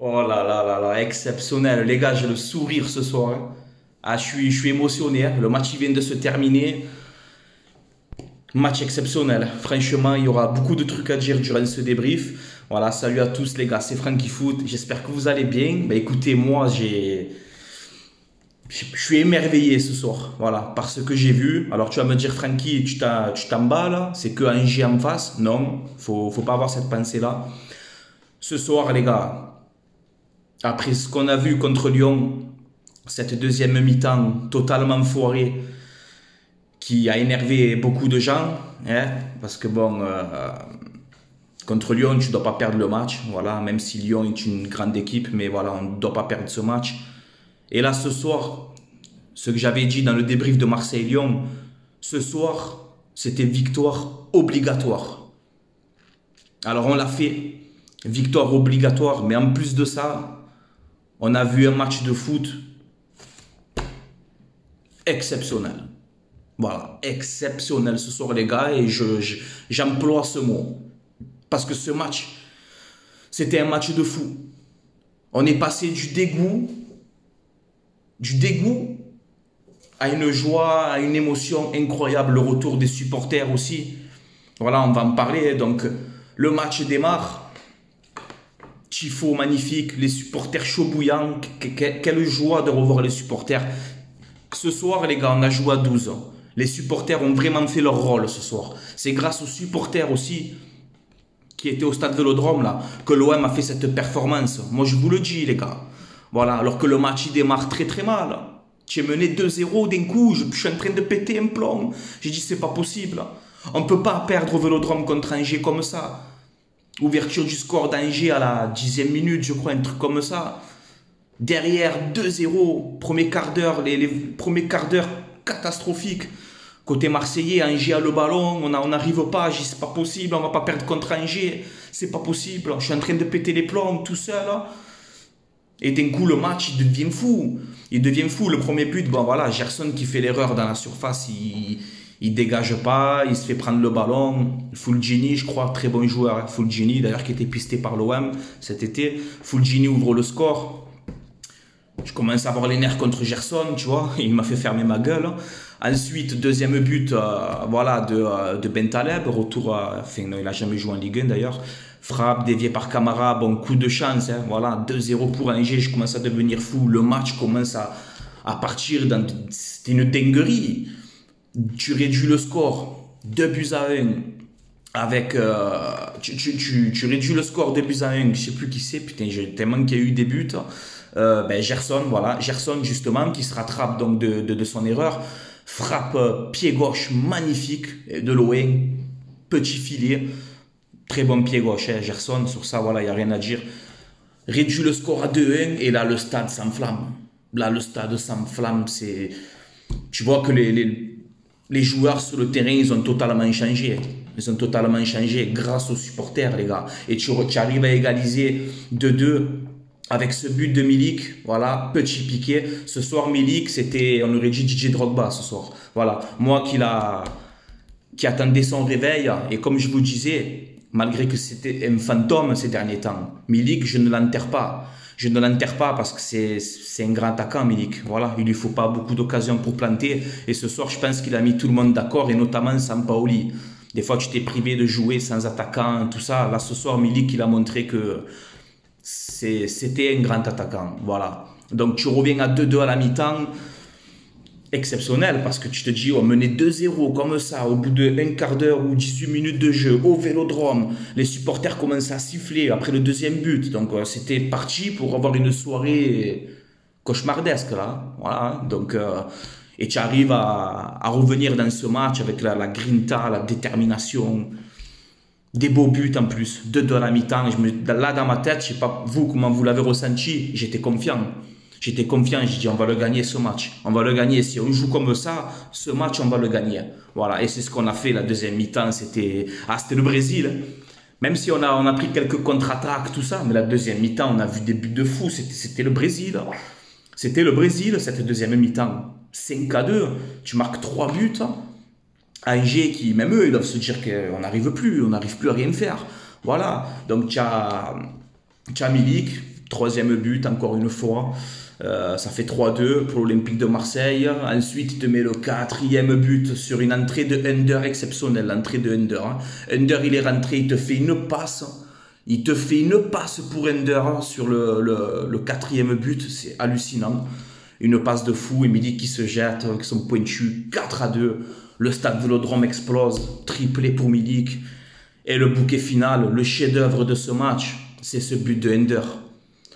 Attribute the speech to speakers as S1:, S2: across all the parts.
S1: Oh là là là là, exceptionnel. Les gars, j'ai le sourire ce soir, hein. Ah, je suis émotionné, hein. Le match il vient de se terminer. Match exceptionnel. Franchement, il y aura beaucoup de trucs à dire durant ce débrief. Voilà, salut à tous les gars, c'est Franky Foot. J'espère que vous allez bien. Bah écoutez, moi, je suis émerveillé ce soir, voilà, par ce que j'ai vu. Alors tu vas me dire, Francky, tu t'emballes, c'est que Angers en face. Non, faut pas avoir cette pensée-là. Ce soir, les gars, après ce qu'on a vu contre Lyon, cette deuxième mi-temps totalement foirée, qui a énervé beaucoup de gens, hein, parce que bon, contre Lyon, tu ne dois pas perdre le match, voilà, même si Lyon est une grande équipe, mais voilà, on ne doit pas perdre ce match. Et là, ce soir, ce que j'avais dit dans le débrief de Marseille-Lyon, ce soir, c'était victoire obligatoire. Alors on l'a fait, victoire obligatoire, mais en plus de ça, on a vu un match de foot exceptionnel. Voilà, exceptionnel ce soir les gars, et j'emploie ce mot. Parce que ce match, c'était un match de fou. On est passé du dégoût à une joie, à une émotion incroyable. Le retour des supporters aussi. Voilà, on va en parler. Donc, le match démarre. Tifo magnifique, les supporters chauds bouillants. Quelle joie de revoir les supporters. Ce soir, les gars, on a joué à 12 ans. Les supporters ont vraiment fait leur rôle ce soir. C'est grâce aux supporters aussi qui étaient au stade Vélodrome là, que l'OM a fait cette performance. Moi, je vous le dis, les gars. Voilà, alors que le match, il démarre très très mal. Tu es mené 2-0 d'un coup, je suis en train de péter un plomb. J'ai dit, c'est pas possible. On ne peut pas perdre au Vélodrome contre Angers comme ça. Ouverture du score d'Angers à la 10e minute, je crois, un truc comme ça. Derrière, 2-0, premier quart d'heure, les premiers quarts d'heure catastrophiques. Côté marseillais, Angers a le ballon, on n'arrive pas, je dis c'est pas possible, on va pas perdre contre Angers, c'est pas possible, je suis en train de péter les plombs tout seul. Et d'un coup, le match, il devient fou. Il devient fou. Le premier but, bon voilà, Gerson qui fait l'erreur dans la surface, il dégage pas, il se fait prendre le ballon. Fulgini, je crois, très bon joueur, hein. Fulgini, d'ailleurs, qui était pisté par l'OM cet été. Fulgini ouvre le score. Je commence à avoir les nerfs contre Gerson, tu vois, il m'a fait fermer ma gueule. Ensuite, deuxième but voilà, de Bentaleb, retour, enfin non, il n'a jamais joué en Ligue 1 d'ailleurs. Frappe, dévié par Camara, bon coup de chance, hein, voilà, 2-0 pour Angers, je commence à devenir fou, le match commence à partir dans... C'était une dinguerie. Tu réduis le score, 2-1, avec... tu réduis le score 2-1, je sais plus qui c'est, putain, tellement qu'il y a eu des buts. Gerson, voilà, Gerson justement, qui se rattrape donc de son erreur, frappe pied gauche magnifique de loin, petit filet, très bon pied gauche, hein, Gerson, sur ça, voilà, il n'y a rien à dire. Réduit le score à 2-1 et là, le stade s'enflamme. Là, le stade s'enflamme, c'est... Tu vois que les joueurs sur le terrain, ils ont totalement changé. Ils ont totalement changé grâce aux supporters, les gars. Et tu arrives à égaliser 2-2 avec ce but de Milik, voilà, petit piqué. Ce soir, Milik, c'était, on aurait dit DJ Drogba ce soir. Voilà, moi qui attendais son réveil, et comme je vous disais, malgré que c'était un fantôme ces derniers temps, Milik, je ne l'enterre pas. Je ne l'enterre pas parce que c'est un grand attaquant, Milik. Voilà, il lui faut pas beaucoup d'occasions pour planter. Et ce soir, je pense qu'il a mis tout le monde d'accord, et notamment Sampaoli. Des fois, tu t'es privé de jouer sans attaquant, tout ça. Là, ce soir, Milik, il a montré que c'était un grand attaquant, voilà. Donc tu reviens à 2-2 à la mi-temps, exceptionnel, parce que tu te dis, on menait 2-0 comme ça, au bout d'un quart d'heure ou 18 minutes de jeu, au Vélodrome, les supporters commencent à siffler après le deuxième but, donc c'était parti pour avoir une soirée cauchemardesque, là, voilà, donc... et tu arrives à revenir dans ce match avec la grinta, la détermination... Des beaux buts en plus, 2-2 à la mi-temps. Là, dans ma tête, je ne sais pas vous comment vous l'avez ressenti, j'étais confiant. J'étais confiant, j'ai dit on va le gagner ce match. On va le gagner, si on joue comme ça, ce match on va le gagner. Voilà, et c'est ce qu'on a fait la deuxième mi-temps, c'était le Brésil. Même si on a pris quelques contre-attaques, tout ça, mais la deuxième mi-temps, on a vu des buts de fou, c'était le Brésil. C'était le Brésil, cette deuxième mi-temps. 5-2, tu marques 3 buts. Angers qui, même eux, ils doivent se dire qu'on n'arrive plus à rien faire. Voilà. Donc, tu as Milik, Troisième but, encore une fois. Ça fait 3-2 pour l'Olympique de Marseille. Ensuite, il te met le quatrième but sur une entrée de Under exceptionnelle. L'entrée de Under. Hein. Under, il est rentré, il te fait une passe. Il te fait une passe pour Under sur le quatrième but. C'est hallucinant. Une passe de fou. Et Milik qui se jette avec son pointu. 4-2. Le stade Vélodrome explose. Triplé pour Milik. Et le bouquet final, le chef-d'œuvre de ce match, c'est ce but de Under.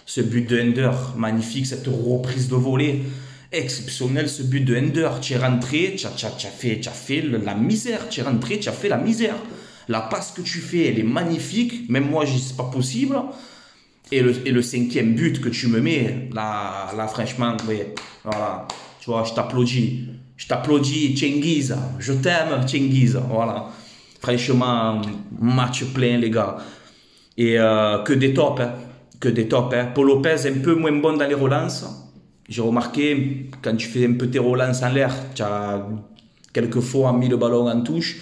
S1: Ce but de Under, magnifique, cette reprise de volée, exceptionnel ce but de Under. Tu es rentré, tu as fait la misère, tu es rentré, tu as fait la misère. La passe que tu fais, elle est magnifique, même moi je dis c'est pas possible. Et le cinquième but que tu me mets, là franchement, oui, voilà, tu vois, je t'applaudis, Cengiz, je t'aime Cengiz, voilà. Franchement, match plein les gars. Et que des tops, hein. Que des tops. Hein. Paul Lopez un peu moins bon dans les relances. J'ai remarqué, quand tu fais un peu tes relances en l'air, tu as quelquefois mis le ballon en touche.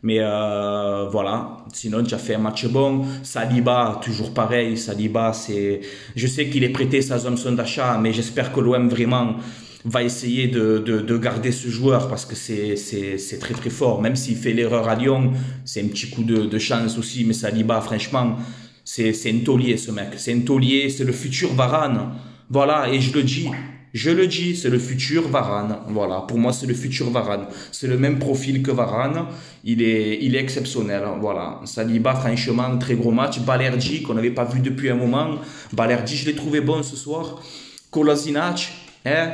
S1: Mais voilà, sinon tu as fait un match bon. Saliba, toujours pareil. Saliba, c'est... Je sais qu'il est prêté sa zone d'achat, mais j'espère que l'OM vraiment va essayer de garder ce joueur parce que c'est très très fort. Même s'il fait l'erreur à Lyon, c'est un petit coup de chance aussi. Mais Saliba, franchement... C'est un taulier ce mec, c'est un taulier, c'est le futur Varane. Voilà, et je le dis, c'est le futur Varane. Voilà, pour moi c'est le futur Varane. C'est le même profil que Varane, il est exceptionnel. Voilà, Saliba franchement, très gros match. Balerdi qu'on n'avait pas vu depuis un moment. Balerdi, je l'ai trouvé bon ce soir. Kolasinac, hein.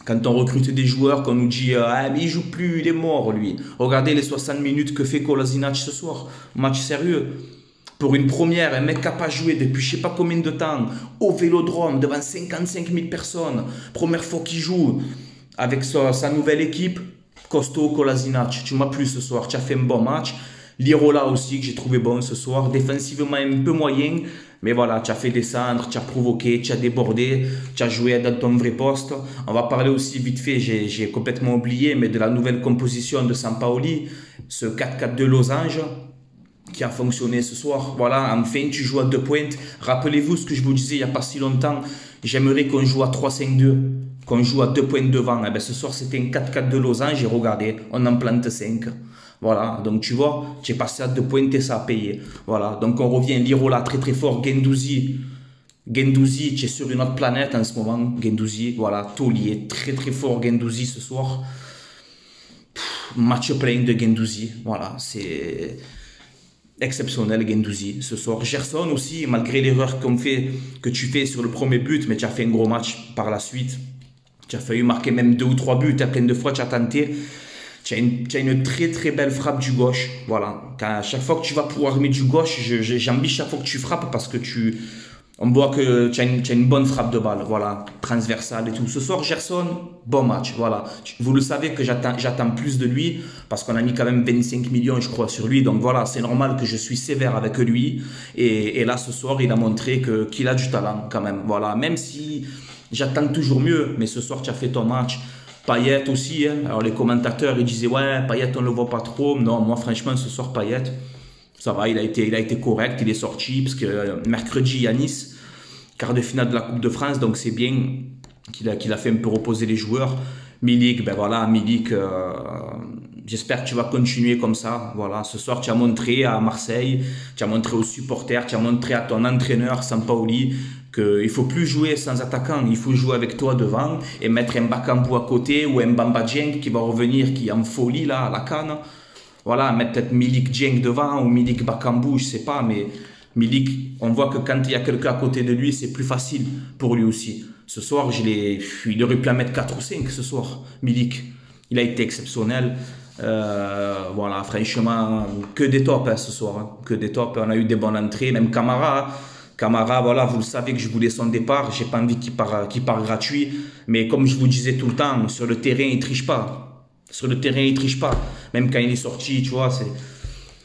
S1: Quand on recrute des joueurs, qu'on nous dit ah, mais il joue plus, il est mort lui. Regardez les 60 minutes que fait Kolasinac ce soir. Match sérieux. Pour une première, un mec qui n'a pas joué depuis je ne sais pas combien de temps, au Vélodrome, devant 55 000 personnes, première fois qu'il joue avec sa nouvelle équipe, costaud Kolasinac. Tu m'as plu ce soir, tu as fait un bon match. Lirola aussi, que j'ai trouvé bon ce soir, défensivement un peu moyen, mais voilà, tu as fait descendre, tu as provoqué, tu as débordé, tu as joué dans ton vrai poste. On va parler aussi vite fait, j'ai complètement oublié, mais de la nouvelle composition de Sampaoli, ce 4-4 de losange, qui a fonctionné ce soir. Voilà, enfin, tu joues à 2 pointes. Rappelez-vous ce que je vous disais il n'y a pas si longtemps. J'aimerais qu'on joue à 3-5-2, qu'on joue à 2 points devant. Eh bien, ce soir, c'était un 4-4 de losange et regardez, on en plante 5. Voilà, donc tu vois, tu es passé à 2 pointes et ça a payé. Voilà, donc on revient, Lirola très très fort, Guendouzi, tu es sur une autre planète en ce moment, Guendouzi, voilà, taulier, très très fort Guendouzi ce soir. Match plein de Guendouzi, voilà, c'est... exceptionnel Guendouzi ce soir. Gerson aussi, malgré l'erreur que tu fais sur le premier but, mais tu as fait un gros match par la suite. Tu as failli marquer même 2 ou 3 buts, à plein de fois tu as tenté. Tu as une très très belle frappe du gauche. Voilà. À chaque fois que tu vas pouvoir mettre du gauche, j'envie chaque fois que tu frappes parce que on voit que tu as une bonne frappe de balle, voilà, transversale et tout. Ce soir, Gerson, bon match, voilà. Vous le savez que j'attends plus de lui parce qu'on a mis quand même 25 millions, je crois, sur lui. Donc voilà, c'est normal que je suis sévère avec lui. Et là, ce soir, il a montré qu'il a du talent quand même. Voilà, même si j'attends toujours mieux, mais ce soir, tu as fait ton match. Payet aussi, hein. Alors les commentateurs, ils disaient, ouais, Payet, on ne le voit pas trop. Non, moi, franchement, ce soir, Payet, ça va, il a été correct, il est sorti, parce que mercredi à Nice, quart de finale de la Coupe de France, donc c'est bien qu'il a fait un peu reposer les joueurs. Milik, ben voilà, Milik, j'espère que tu vas continuer comme ça. Voilà, ce soir, tu as montré à Marseille, tu as montré aux supporters, tu as montré à ton entraîneur, Sampaoli, qu'il ne faut plus jouer sans attaquant, il faut jouer avec toi devant et mettre un Bakambu à côté ou un Bamba Dieng qui va revenir, qui est en folie là, à la canne. Voilà, mettre peut-être Milik Dieng devant ou Milik Bakambu, je sais pas, mais Milik, on voit que quand il y a quelqu'un à côté de lui, c'est plus facile pour lui aussi. Ce soir, il aurait pu en mettre 4 ou 5 ce soir, Milik. Il a été exceptionnel. Voilà, franchement, que des tops hein, ce soir. Hein, que des tops. On a eu des bonnes entrées, même Camara. Camara, voilà, vous le savez que je voulais son départ. J'ai pas envie qu'il part gratuit. Mais comme je vous disais tout le temps, sur le terrain, il triche pas. Sur le terrain, il triche pas. Même quand il est sorti, tu vois,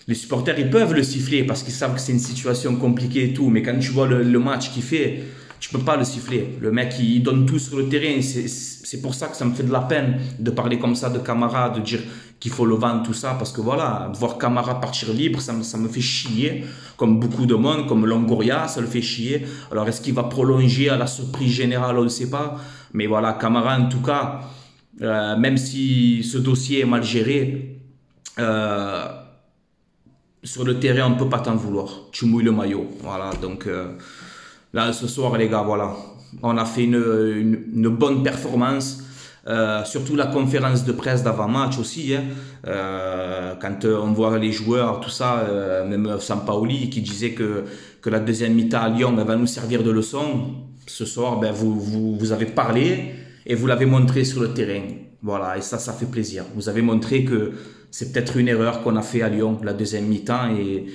S1: les supporters, ils peuvent le siffler parce qu'ils savent que c'est une situation compliquée et tout. Mais quand tu vois le match qu'il fait, tu peux pas le siffler. Le mec, il donne tout sur le terrain. C'est pour ça que ça me fait de la peine de parler comme ça de Camara, de dire qu'il faut le vendre, tout ça, parce que voilà, voir Camara partir libre, ça me fait chier, comme beaucoup de monde, comme Longoria, ça le fait chier. Alors, est-ce qu'il va prolonger à la surprise générale, on ne sait pas. Mais voilà, Camara, en tout cas, même si ce dossier est mal géré, sur le terrain, on ne peut pas t'en vouloir. Tu mouilles le maillot. Voilà, donc là, ce soir, les gars, voilà. On a fait une bonne performance. Surtout la conférence de presse d'avant-match aussi. Hein. Quand on voit les joueurs, tout ça, même Sampaoli qui disait que la deuxième mi-temps à Lyon va nous servir de leçon. Ce soir, ben, vous avez parlé et vous l'avez montré sur le terrain. Voilà, et ça fait plaisir. Vous avez montré que c'est peut-être une erreur qu'on a fait à Lyon, la deuxième mi-temps, et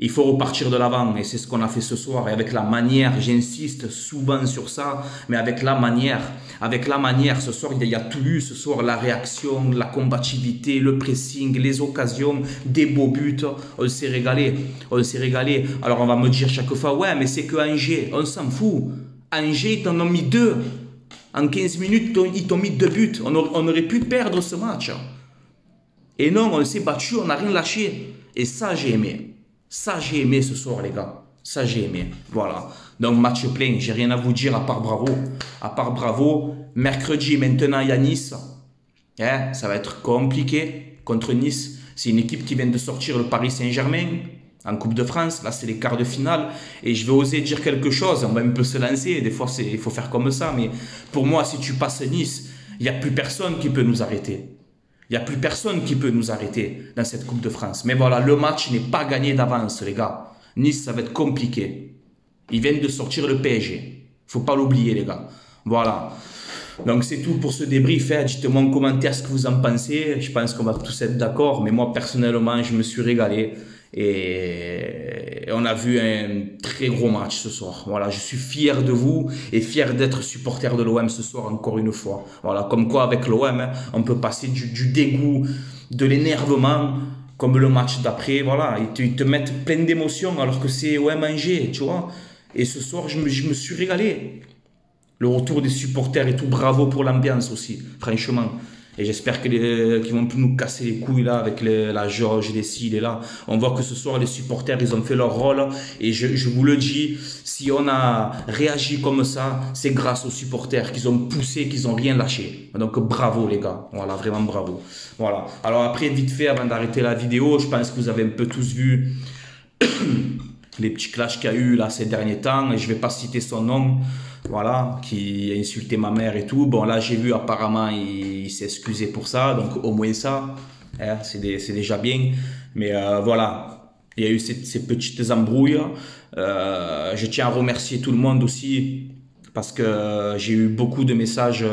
S1: il faut repartir de l'avant, et c'est ce qu'on a fait ce soir, et avec la manière, j'insiste souvent sur ça, mais avec la manière, ce soir, il y a tout eu, ce soir, la réaction, la combativité, le pressing, les occasions, des beaux buts, on s'est régalé, alors on va me dire chaque fois, ouais, mais c'est que Angers, on s'en fout, Angers, ils t'en ont mis 2, en 15 minutes, ils t'ont mis 2 buts, on aurait pu perdre ce match, et non, on s'est battu, on n'a rien lâché, et ça, j'ai aimé. Ça, j'ai aimé ce soir, les gars. Ça, j'ai aimé. Voilà. Donc, match plein. J'ai rien à vous dire à part bravo. À part bravo. Mercredi, maintenant, il y a Nice. Hein, ça va être compliqué contre Nice. C'est une équipe qui vient de sortir le Paris Saint-Germain en Coupe de France. Là, c'est les quarts de finale. Et je vais oser dire quelque chose. On va un peu se lancer. Des fois, il faut faire comme ça. Mais pour moi, si tu passes Nice, il n'y a plus personne qui peut nous arrêter. Il n'y a plus personne qui peut nous arrêter dans cette Coupe de France. Mais voilà, le match n'est pas gagné d'avance, les gars. Nice, ça va être compliqué. Ils viennent de sortir le PSG. Il ne faut pas l'oublier, les gars. Voilà. Donc, c'est tout pour ce débrief. Hein. Dites-moi en commentaire ce que vous en pensez. Je pense qu'on va tous être d'accord. Mais moi, personnellement, je me suis régalé. Et on a vu un très gros match ce soir. Voilà, je suis fier de vous et fier d'être supporter de l'OM ce soir encore une fois. Voilà, comme quoi avec l'OM, hein, on peut passer du dégoût, de l'énervement, comme le match d'après. Voilà, ils te mettent plein d'émotions alors que c'est OM Angers, tu vois. Et ce soir, je me suis régalé. Le retour des supporters et tout, bravo pour l'ambiance aussi, franchement. Et j'espère qu'ils vont plus nous casser les couilles là avec la jauge des cils et là. On voit que ce soir les supporters ils ont fait leur rôle et je vous le dis, si on a réagi comme ça, c'est grâce aux supporters qu'ils ont poussé, qu'ils ont rien lâché. Donc bravo les gars, voilà, vraiment bravo. Voilà. Alors après vite fait avant d'arrêter la vidéo, je pense que vous avez un peu tous vu les petits clashs qu'il y a eu là ces derniers temps et je vais pas citer son nom. Voilà, qui a insulté ma mère et tout. Bon, là, j'ai vu, apparemment, il s'est excusé pour ça. Donc, au moins ça, hein, c'est déjà bien. Mais voilà, il y a eu ces petites embrouilles. Je tiens à remercier tout le monde aussi parce que j'ai eu beaucoup de messages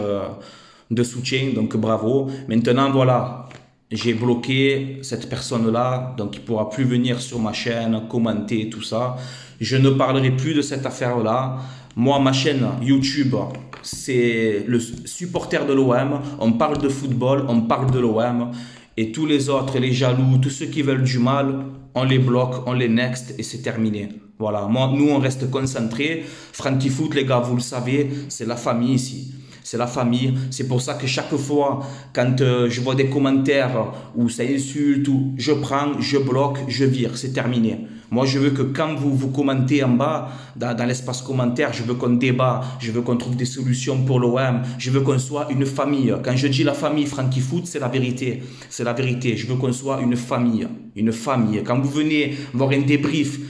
S1: de soutien. Donc, bravo. Maintenant, voilà, j'ai bloqué cette personne-là. Donc, il ne pourra plus venir sur ma chaîne, commenter, tout ça. Je ne parlerai plus de cette affaire-là. Moi, ma chaîne YouTube, c'est le supporter de l'OM. On parle de football, on parle de l'OM. Et tous les autres, les jaloux, tous ceux qui veulent du mal, on les bloque, on les next et c'est terminé. Voilà, moi, nous, on reste concentrés. Frankie Foot, les gars, vous le savez, c'est la famille ici. C'est la famille. C'est pour ça que chaque fois, quand je vois des commentaires où ça insulte, ou je prends, je bloque, je vire. C'est terminé. Moi, je veux que quand vous commentez en bas, dans l'espace commentaire, je veux qu'on débat, je veux qu'on trouve des solutions pour l'OM, je veux qu'on soit une famille. Quand je dis la famille Frankie Foot, c'est la vérité. C'est la vérité. Je veux qu'on soit une famille. Une famille. Quand vous venez voir un débrief,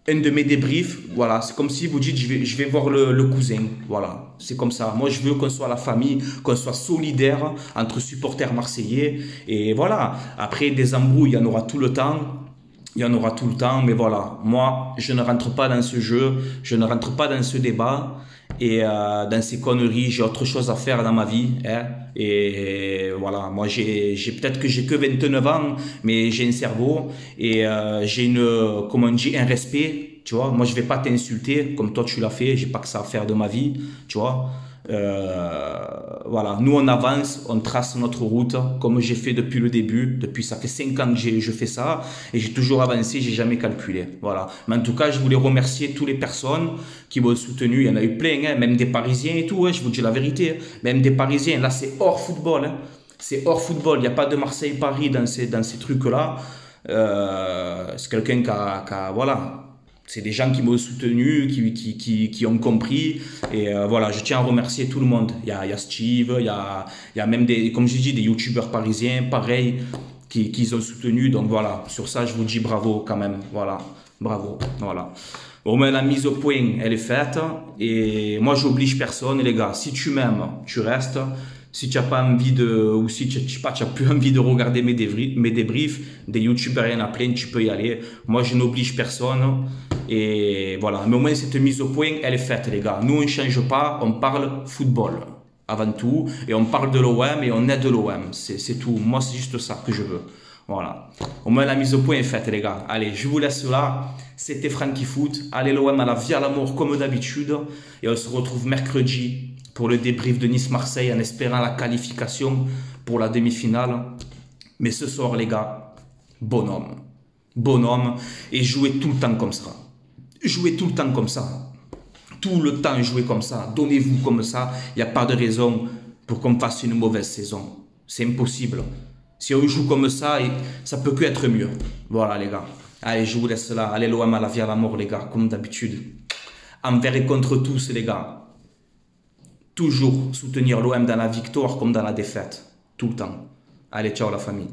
S1: un de mes débriefs, voilà, c'est comme si vous dites je vais voir le cousin, voilà, c'est comme ça. Moi je veux qu'on soit la famille, qu'on soit solidaire entre supporters marseillais et voilà. Après des embrouilles, il y en aura tout le temps. Il y en aura tout le temps, mais voilà, moi, je ne rentre pas dans ce jeu, je ne rentre pas dans ce débat, et dans ces conneries, j'ai autre chose à faire dans ma vie, hein, et voilà, moi, peut-être que j'ai que 29 ans, mais j'ai un cerveau, et j'ai comment on dit, un respect, tu vois, moi, je vais pas t'insulter, comme toi, tu l'as fait, j'ai pas que ça à faire de ma vie, tu vois. Voilà, nous on avance, on trace notre route comme j'ai fait depuis le début. Ça fait 5 ans que je fais ça et j'ai toujours avancé, j'ai jamais calculé. Voilà, mais en tout cas je voulais remercier toutes les personnes qui m'ont soutenu. Il y en a eu plein, hein, même des Parisiens et tout, hein, je vous dis la vérité, même des Parisiens. Là c'est hors football, hein. C'est hors football, il n'y a pas de Marseille-Paris dans ces trucs-là. C'est quelqu'un voilà. C'est des gens qui m'ont soutenu, qui ont compris. Et voilà, je tiens à remercier tout le monde. Il y a Steve, il y a même des, comme je dis, des youtubeurs parisiens, pareil, qui ont soutenu. Donc voilà, sur ça, je vous dis bravo quand même. Voilà, bravo. Voilà. Bon, mais la mise au point, elle est faite. Et moi, j'oblige personne, les gars. Si tu m'aimes, tu restes. Si tu n'as pas envie ou si tu n'as plus envie de regarder mes débriefs, des youtubeurs, il y en a plein, tu peux y aller. Moi, je n'oblige personne. Et voilà. Mais au moins, cette mise au point, elle est faite, les gars. Nous, on ne change pas, on parle football avant tout. Et on parle de l'OM et on aide l'OM. C'est tout. Moi, c'est juste ça que je veux. Voilà. Au moins, la mise au point est faite, les gars. Allez, je vous laisse là. C'était Franky Foot. Allez, l'OM à la vie à l'amour, comme d'habitude. Et on se retrouve mercredi pour le débrief de Nice-Marseille en espérant la qualification pour la demi-finale. Mais ce soir, les gars, bonhomme. Bonhomme. Et jouez tout le temps comme ça. Jouez tout le temps comme ça. Tout le temps jouez comme ça. Donnez-vous comme ça. Il n'y a pas de raison pour qu'on fasse une mauvaise saison. C'est impossible. Si on joue comme ça, ça peut que être mieux. Voilà, les gars. Allez, je vous laisse là. Allez, l'OM à la vie à la mort, les gars, comme d'habitude. Envers et contre tous, les gars. Toujours soutenir l'OM dans la victoire comme dans la défaite. Tout le temps. Allez, ciao la famille.